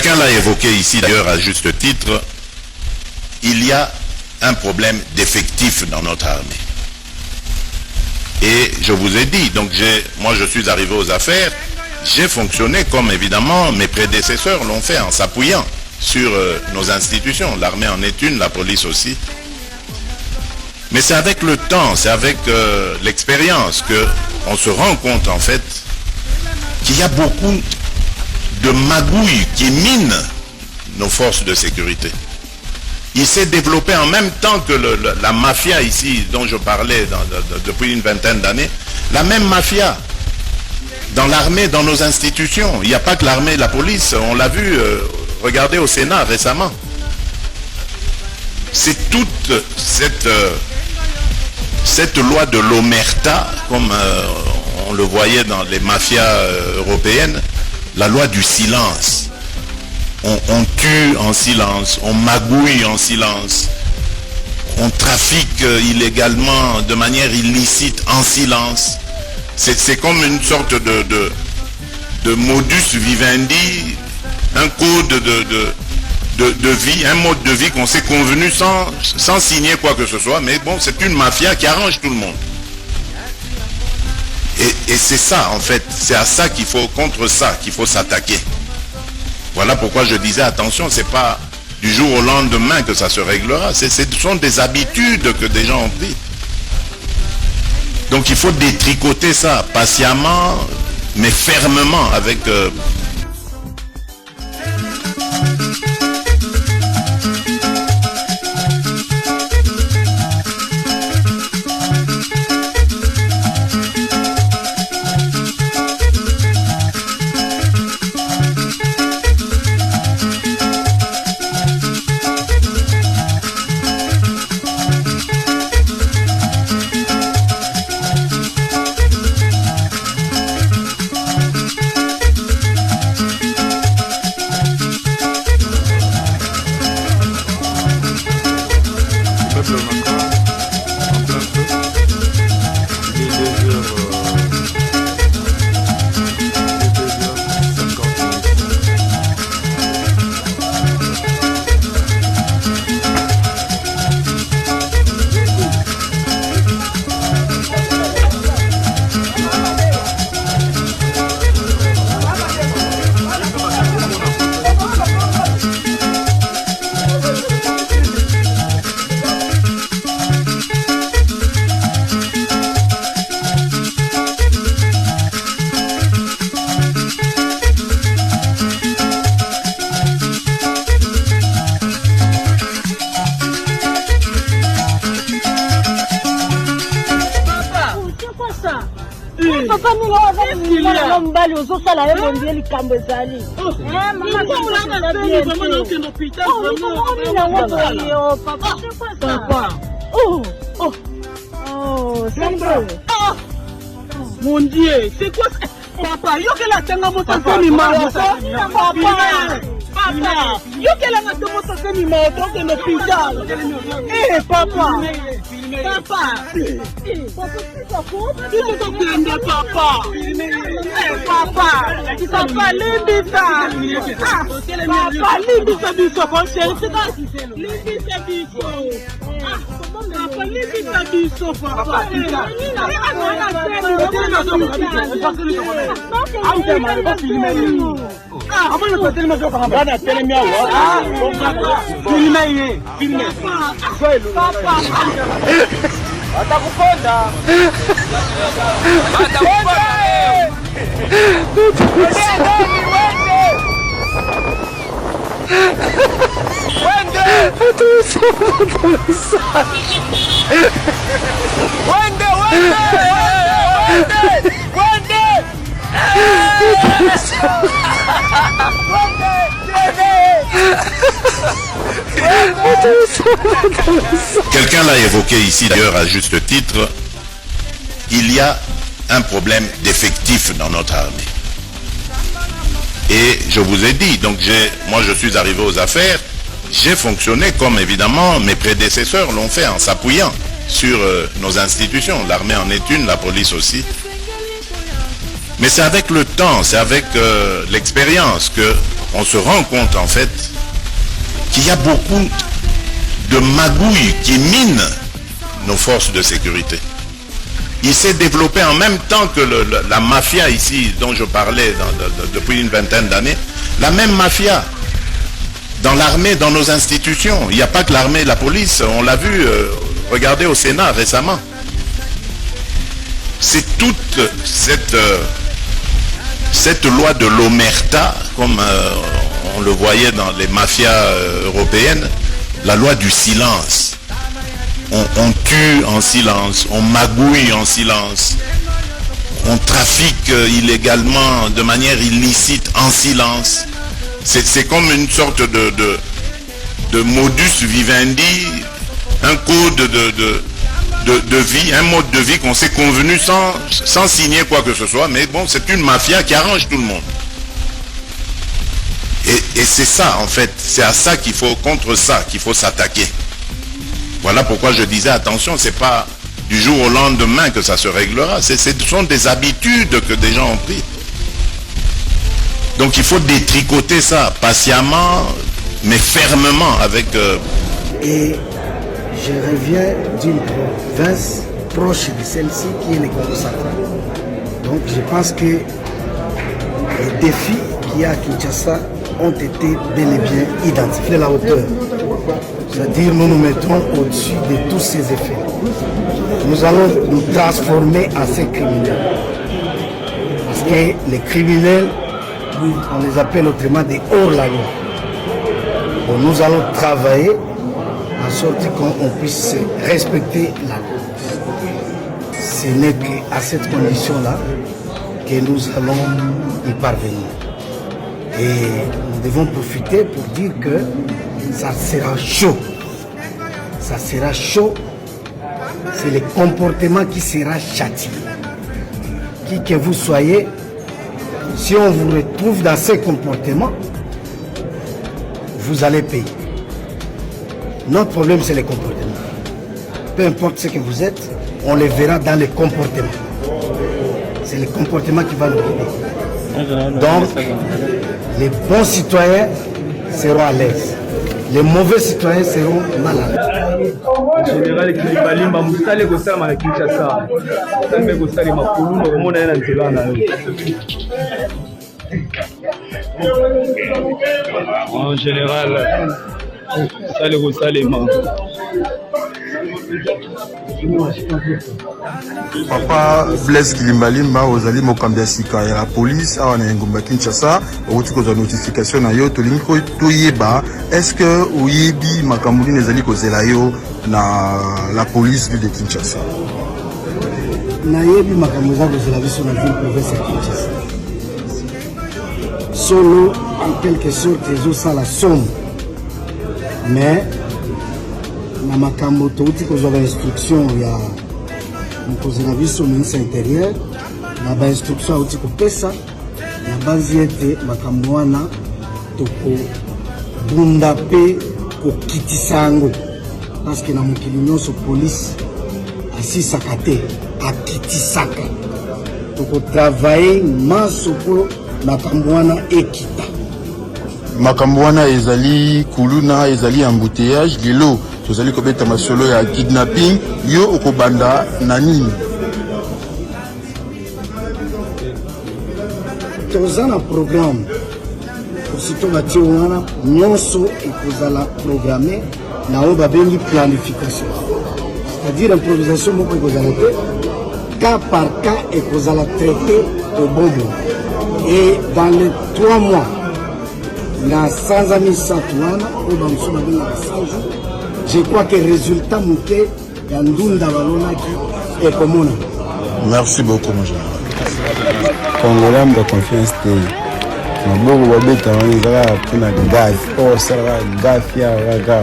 Quelqu'un l'a évoqué ici d'ailleurs à juste titre, il y a un problème d'effectifs dans notre armée. Et je vous ai dit, donc moi je suis arrivé aux affaires, j'ai fonctionné comme évidemment mes prédécesseurs l'ont fait en s'appuyant sur nos institutions. L'armée en est une, la police aussi. Mais c'est avec le temps, c'est avec l'expérience qu'on se rend compte en fait qu'il y a beaucoup de magouilles qui minent nos forces de sécurité. Il s'est développé en même temps que la mafia ici dont je parlais depuis une vingtaine d'années, la même mafia dans l'armée, dans nos institutions. Il n'y a pas que l'armée et la police, on l'a vu, regardez au Sénat récemment. C'est toute cette loi de l'omerta, comme on le voyait dans les mafias européennes, la loi du silence. On tue en silence, on magouille en silence, on trafique illégalement, de manière illicite, en silence. C'est comme une sorte de modus vivendi, un code de vie, un mode de vie qu'on s'est convenu sans signer quoi que ce soit, mais bon, c'est une mafia qui arrange tout le monde. Et c'est ça, en fait, c'est à ça contre ça qu'il faut s'attaquer. Voilà pourquoi je disais, attention, c'est pas du jour au lendemain que ça se réglera. Ce sont des habitudes que des gens ont pris. Donc il faut détricoter ça patiemment, mais fermement, avec... Mon Dieu, c'est quoi ça? Papa, yo que la tenga moto semi maro. Papa, yo que la moto semi maro dans l'hôpital. Eh papa. Papa. Tu te comprends papa. Eh papa. Papa limbita. Ah, papa limbita biso conseil, c'est ça. Limbita biso. Ah, papa limbita biso papa. Quelqu'un l'a évoqué ici d'ailleurs à juste titre, il y a un problème d'effectifs dans notre armée. Et je vous ai dit, donc moi je suis arrivé aux affaires, j'ai fonctionné comme évidemment mes prédécesseurs l'ont fait en s'appuyant sur nos institutions. L'armée en est une, la police aussi. Mais c'est avec le temps, c'est avec l'expérience on se rend compte en fait qu'il y a beaucoup de magouilles qui minent nos forces de sécurité. Il s'est développé en même temps que la mafia ici dont je parlais depuis une vingtaine d'années. La même mafia dans l'armée, dans nos institutions. Il n'y a pas que l'armée et la police, on l'a vu, regardez au Sénat récemment. C'est toute cette loi de l'omerta, comme on le voyait dans les mafias européennes, la loi du silence. On tue en silence, on magouille en silence, on trafique illégalement, de manière illicite, en silence. C'est comme une sorte de modus vivendi, un code de vie, un mode de vie qu'on s'est convenu sans signer quoi que ce soit, mais bon, c'est une mafia qui arrange tout le monde. Et c'est ça, en fait, c'est à ça qu'il faut, contre ça, qu'il faut s'attaquer. Voilà pourquoi je disais, attention, c'est pas du jour au lendemain que ça se réglera, ce sont des habitudes que des gens ont pris. Donc il faut détricoter ça, patiemment, mais fermement, avec... Et je reviens d'une province proche de celle-ci qui est le Congo central. Donc je pense que les défis qu'il y a à Kinshasa ont été bel et bien identifiés à la hauteur. C'est-à-dire nous nous mettons au-dessus de tous ces effets. Nous allons nous transformer en ces criminels. Parce que les criminels, on les appelle autrement des hors-la-loi. Bon, nous allons travailler en sorte qu'on puisse respecter la loi. Ce n'est qu'à cette condition-là que nous allons y parvenir. Et nous devons profiter pour dire que ça sera chaud. Ça sera chaud. C'est le comportement qui sera châtié. Qui que vous soyez, si on vous retrouve dans ces comportements, vous allez payer. Notre problème, c'est les comportements. Peu importe ce que vous êtes, on les verra dans les comportements. C'est le comportement qui va nous guider. Donc, les bons citoyens seront à l'aise. Les mauvais citoyens seront mal à l'aise. Général Kilibalimba musale kosala na Kinshasa. Tambe kosala makulu komona na nzela na yo. En général, sale kosalema. Papa Blaise Kilimbalimba ozali mokambi ya sika ya la police awa na ngomba Kinshasa outi kozwa notification na yo tolingi toyeba est-ce que oyebi makambo nini ezali kozela yo na la police de Kinshasa? Nayebi makambo za kozela biso na ville province ya Kinshasa. Solo en quelque sorte ezosala somme, mais na makambo touti kozwa ba instruction ya mokonzi na biso ministre intérieur na ba instruction auti kopesa na bazi ete makambo wana tokobunda mpe kokitisa yango parce que na mokili nyonso polise asisaka te akitisaka. Tokotravaille maso mpo makambo wana ekita. Makambo wana ezali kuluna ezali embouteillage lelo tozali kobeta masolo ya kidnapping yo okobanda na nini? Toza na programme aussitôt batie wana nyonso ekozala programme na oyo babengi planification, c'est-à-dire improvisation moko ekozala te, cas par cas ekozala traité au bon moment. Et dans les 3 mois na sanza misatu wana oyo bamosusu babengaka 100 jours, je crois que le résultat moke ya ndunda balonaki ekomona. Merci beaucoup mon général. Congolais de confiance te maboko babeta wana ezalaka mpona gafi oyo osalaka gafi ya kaka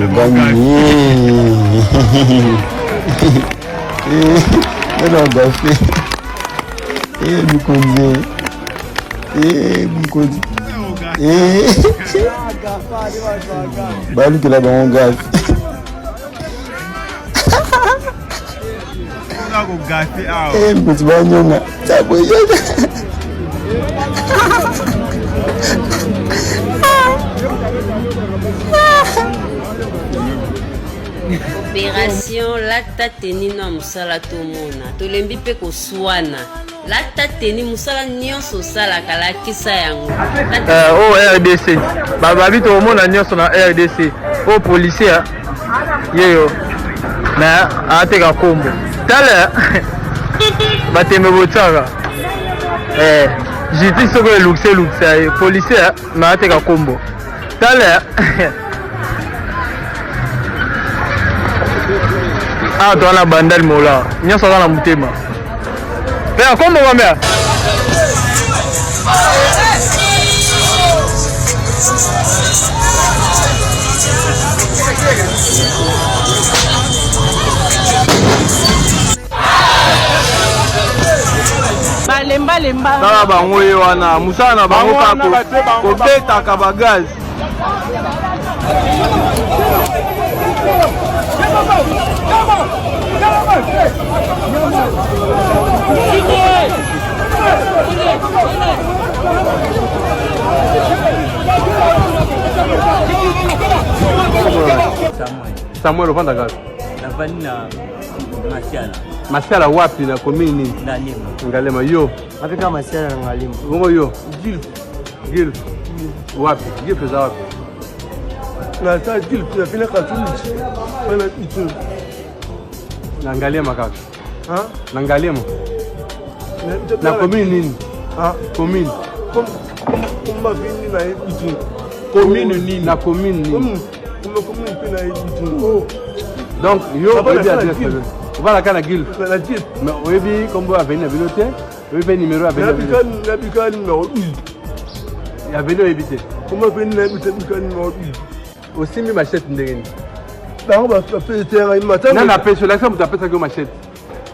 obani ena gafi mikonzi mikonzi balukela bango gafi mikonzi banyonga taboyaka Opération lata teni na musala tomona tolembi pe koswana lata teni musala nyonso sala kala kisa yango RDC babi tomona nyonso na RDC o policier yeyo na ateka kombo tala bateme botaka justice soko luxe policier na ateka kombo tala toi la bandel mola nyonso aza na motema mpe akombo bamea balembalemba tala bango ye wana mosala na bango kaka kobetaka bagazi Samuel upanda gapi? Nafani na Masiala. Masiala wapi na komini nini? Ngalema. Ngalema yo. Afika Masiala na Ngalema. Bongo yo. Gil. Wapi? Gil pesa wapi? Na ta Gil pia fina katulisi. Wala itu. Na Ngalema kaka. Ha? Na Ngalema. Na komini nini? Ha? Komini. Kumba vini na itu. Komini nini? Na komini nini? Kumba pina itu. Donc yo oyebi adresse na ovala kana Gil na Gil mais oyebi kombo aveni na bino te oyebi numéro aveni na bino na bika numéro 12 ya veni oyebi te kombo aveni na bika numéro 12 osimbi machette ndenge nini bango bapesi te matanga nana apesi olakisa moto apesaki yo machette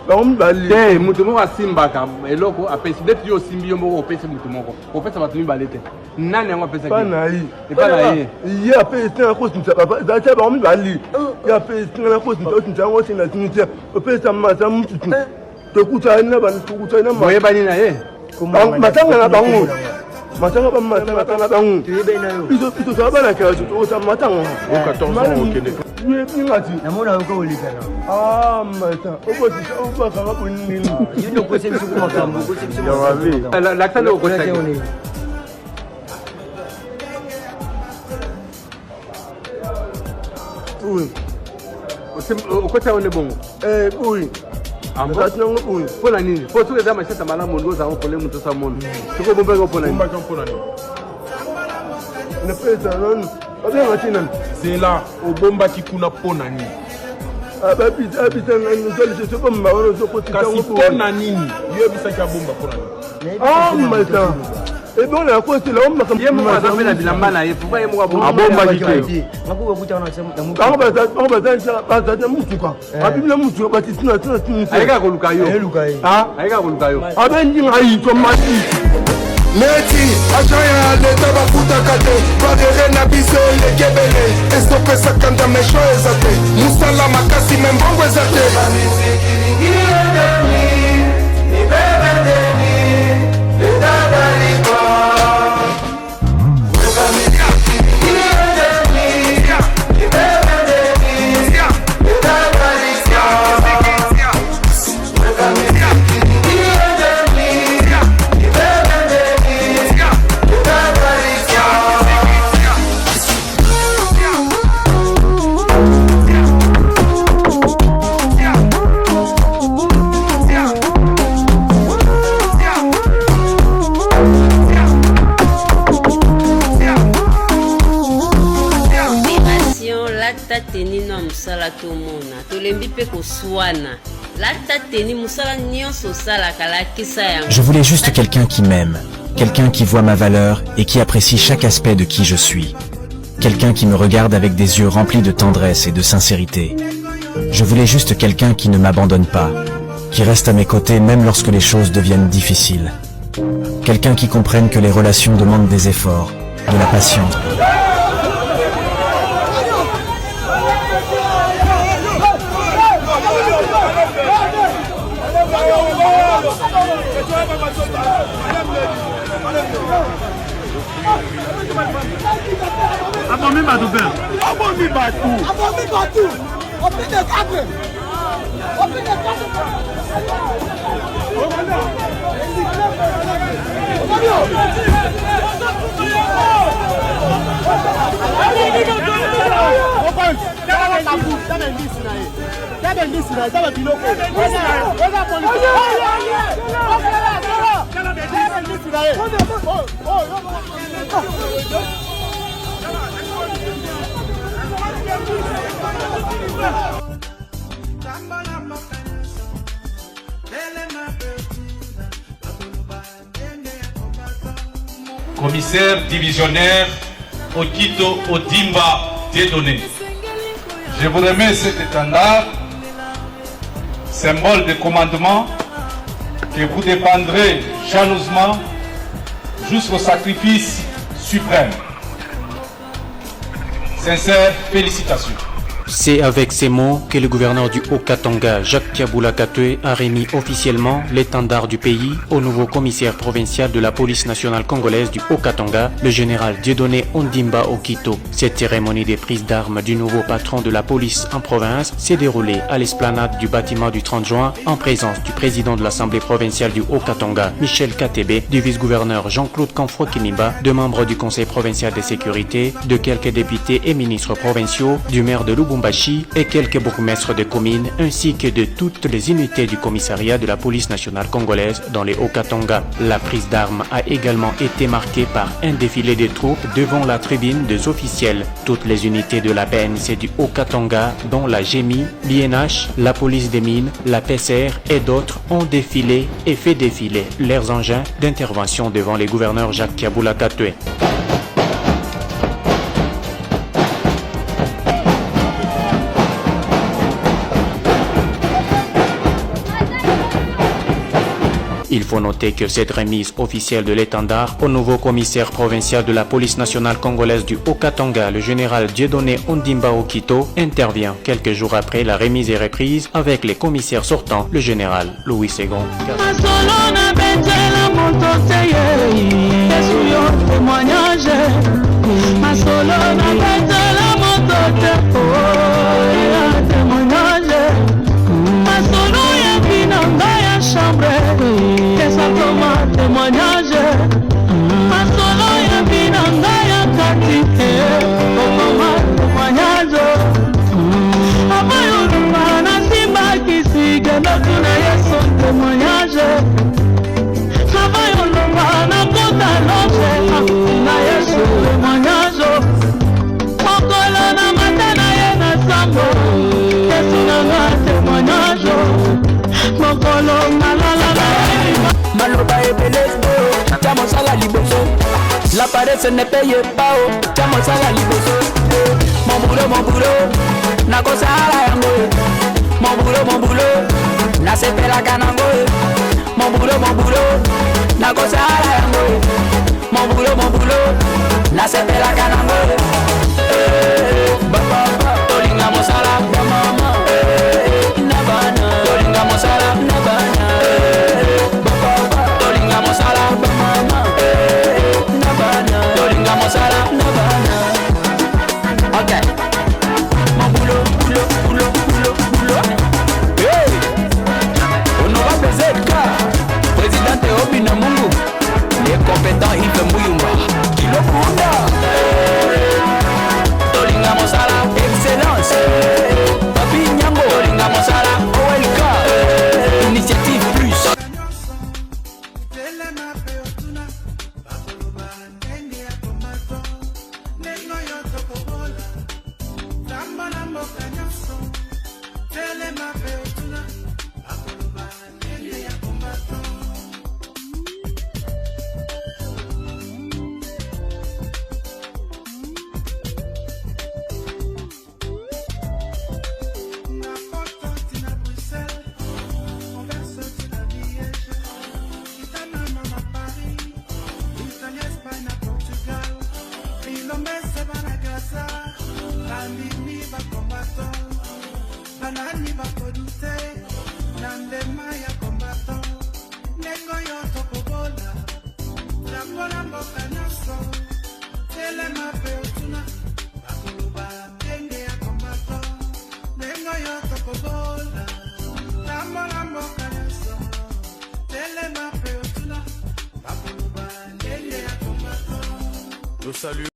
bango mibale te moto moko asimbaka eloko apesi ndeti yo osimbi yo moko opesi moto moko opesa bato mibale te nani yango apesaki epa na ye ye apesi te na kosinisa ezalaki bango mibale ye apesi te na kosinisa osinisa yango osina tini te opesa mata mututu tokutani na tokutani na boyebani na ye matanga na bango matanga bamatanga na bango biso sala banakela tokosa matanga ngati namona yoka olikana mata okosisa obakanga bonini yino kose misuku makambo kose misuku lakisani okosaki oui okota one bongo oui nango oui mpona nini po soki eza machete malamu ndi ozango problème tosa mona soki obombaki mpona nini napesa nani babenga ti nani zela obombaki kuna mpona nini kasi mpona nini yebisaki abomba mpona nini mata ebona yakosela ye moko aza mpe na bilamba na ye pourkui ye moko abombaki te bango bazali mutuka abibila mutuka batitina ayekaka koluka yo ayekaka koluka yo abendinga yitomati neti aja ya leta bafutaka te barere na biso eleki ebele esopesaka ndamesho eza te mosala makasi me mbongo eza te Je voulais juste quelqu'un qui m'aime, quelqu'un qui voit ma valeur et qui apprécie chaque aspect de qui je suis. Quelqu'un qui me regarde avec des yeux remplis de tendresse et de sincérité. Je voulais juste quelqu'un qui ne m'abandonne pas, qui reste à mes côtés même lorsque les choses deviennent difficiles. Quelqu'un qui comprenne que les relations demandent des efforts, de la patience. Abomi batou. Commissaire divisionnaire Okito Ondimba Dieudonné. Je vous remets cet étendard, symbole de commandement, que vous défendrez jalousement jusqu'au sacrifice suprême. Sincères félicitations. C'est avec ces mots que le gouverneur du Haut-Katanga, Jacques Tiaboula Katoué, a remis officiellement l'étendard du pays au nouveau commissaire provincial de la police nationale congolaise du Haut-Katanga, le général Dieudonné Ondimba Okito. Cette cérémonie de prise d'armes du nouveau patron de la police en province s'est déroulée à l'esplanade du bâtiment du 30 juin en présence du président de l'Assemblée provinciale du Haut-Katanga, Michel Katebe, du vice-gouverneur Jean-Claude Kanfro-Kinimba, de membres du conseil provincial de sécurité, de quelques députés et ministres provinciaux, du maire de Lubumbashi et quelques bourgmestres de communes, ainsi que de toutes les unités du commissariat de la police nationale congolaise dans les Haut-Katanga. La prise d'armes a également été marquée par un défilé de troupes devant la tribune des officiels. Toutes les unités de la PNC du Haut-Katanga, dont la GEMI, l'INH, la police des mines, la PCR et d'autres, ont défilé et fait défiler leurs engins d'intervention devant les gouverneurs Jacques Tiaboula Katoué. Il faut noter que cette remise officielle de l'étendard au nouveau commissaire provincial de la police nationale congolaise du Haut-Katanga, le général Dieudonné Ondimba Okito, intervient quelques jours après la remise et reprise avec les commissaires sortants, le général Louis Segon. Chambre, que ça tombe témoignage. Ma solo ya binanga ya katite, okoma témoignage. Abayo lumana simba kisige notuna yeso témoignage. Abayo lumana kota loche, na yeso témoignage. Okolo na matana ye na sambo, yesu na témoignage. Maloba et Belesbo, Tamosala Liboso. La paresse ne paye pas, Tamosala Liboso. Mon boulot, Nakosala Yango. Mon boulot, Nasepela Kanango. Mon boulot, Nakosala Yango. Mon boulot, Nasepela Kanango. Baba, Tolinga Mosala, Mama. Tolinga Mosala, Nabana. Tolinga Mosala, Mama. Nabana. Tolinga Mosala, Nabana. Ok. Mon boulot. Hey! On aura baisé le cas. Président Théobi Namungu. Les compétents Yves Mouyumba. Kilo Kunda. Tolinga Mosala, excellence. Papi Nyambo. Tolinga Mosala, OLK. Initiative Plus. Je salue